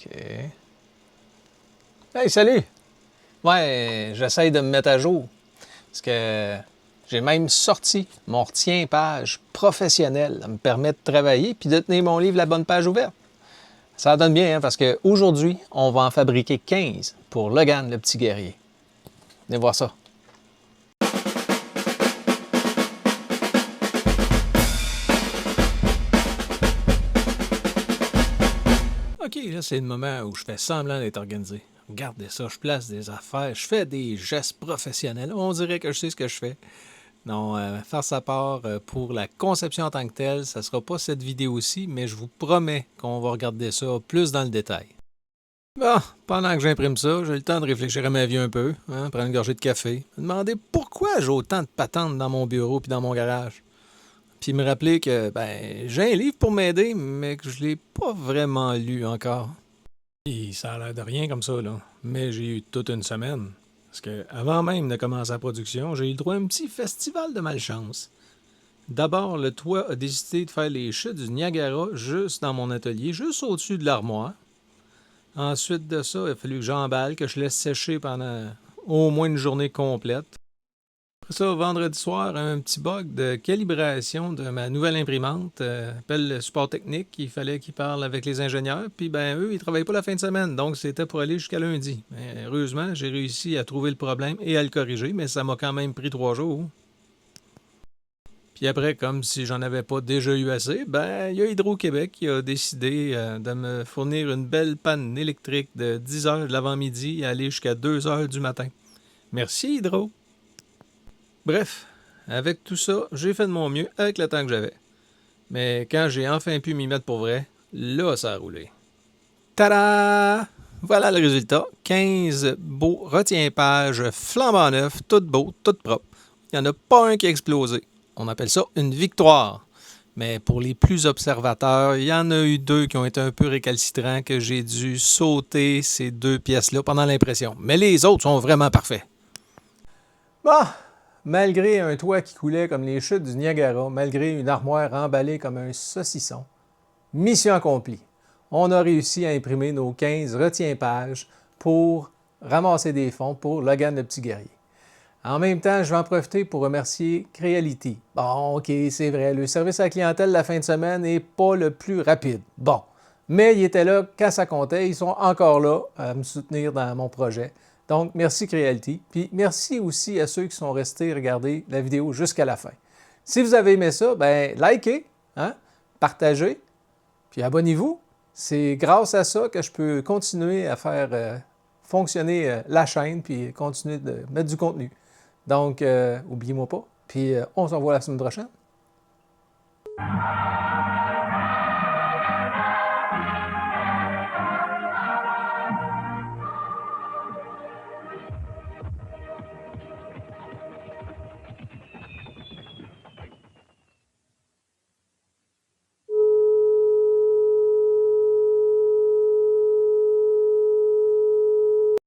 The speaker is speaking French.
OK. Hey, salut! Ouais, j'essaye de me mettre à jour. Parce que j'ai même sorti mon retient-page professionnel. Ça me permet de travailler puis de tenir mon livre la bonne page ouverte. Ça donne bien, hein, parce qu'aujourd'hui, on va en fabriquer 15 pour Logan, le petit guerrier. Venez voir ça. OK, là, c'est le moment où je fais semblant d'être organisé. Regardez ça, je place des affaires, je fais des gestes professionnels. On dirait que je sais ce que je fais. Non, faire sa part pour la conception en tant que telle, ça ne sera pas cette vidéo-ci, mais je vous promets qu'on va regarder ça plus dans le détail. Bon, pendant que j'imprime ça, j'ai le temps de réfléchir à ma vie un peu, hein, prendre une gorgée de café, me demander pourquoi j'ai autant de patentes dans mon bureau puis dans mon garage. Puis me rappeler que j'ai un livre pour m'aider, mais que je l'ai pas vraiment lu encore. Puis ça a l'air de rien comme ça, là. Mais j'ai eu toute une semaine. Parce que avant même de commencer la production, j'ai eu le droit à un petit festival de malchance. D'abord, le toit a décidé de faire les chutes du Niagara juste dans mon atelier, juste au-dessus de l'armoire. Ensuite de ça, il a fallu que j'emballe, que je laisse sécher pendant au moins une journée complète. Après ça, vendredi soir, un petit bug de calibration de ma nouvelle imprimante, appelle le support technique, il fallait qu'il parle avec les ingénieurs, puis eux, ils travaillaient pas la fin de semaine, donc c'était pour aller jusqu'à lundi. Mais heureusement, j'ai réussi à trouver le problème et à le corriger, mais ça m'a quand même pris 3 jours. Puis après, comme si j'en avais pas déjà eu assez, il y a Hydro-Québec qui a décidé de me fournir une belle panne électrique de 10 heures de l'avant-midi et aller jusqu'à 2 heures du matin. Merci Hydro! Bref, avec tout ça, j'ai fait de mon mieux avec le temps que j'avais. Mais quand j'ai enfin pu m'y mettre pour vrai, là, ça a roulé. Tada! Voilà le résultat. 15 beaux retiens-pages flambant neufs, tout beau, tout propre. Il n'y en a pas un qui a explosé. On appelle ça une victoire. Mais pour les plus observateurs, il y en a eu 2 qui ont été un peu récalcitrants, que j'ai dû sauter ces 2 pièces-là pendant l'impression. Mais les autres sont vraiment parfaits. Bon, malgré un toit qui coulait comme les chutes du Niagara, malgré une armoire emballée comme un saucisson, mission accomplie. On a réussi à imprimer nos 15 retiens-pages pour ramasser des fonds pour Logan le petit guerrier. En même temps, je vais en profiter pour remercier Creality. Bon, OK, c'est vrai, le service à la clientèle la fin de semaine n'est pas le plus rapide. Bon, mais ils étaient là quand ça comptait. Ils sont encore là à me soutenir dans mon projet. Donc, merci Creality. Puis merci aussi à ceux qui sont restés regarder la vidéo jusqu'à la fin. Si vous avez aimé ça, likez, hein, partagez, puis abonnez-vous. C'est grâce à ça que je peux continuer à faire fonctionner la chaîne puis continuer de mettre du contenu. Donc, oubliez-moi pas. Puis, on se revoit la semaine prochaine.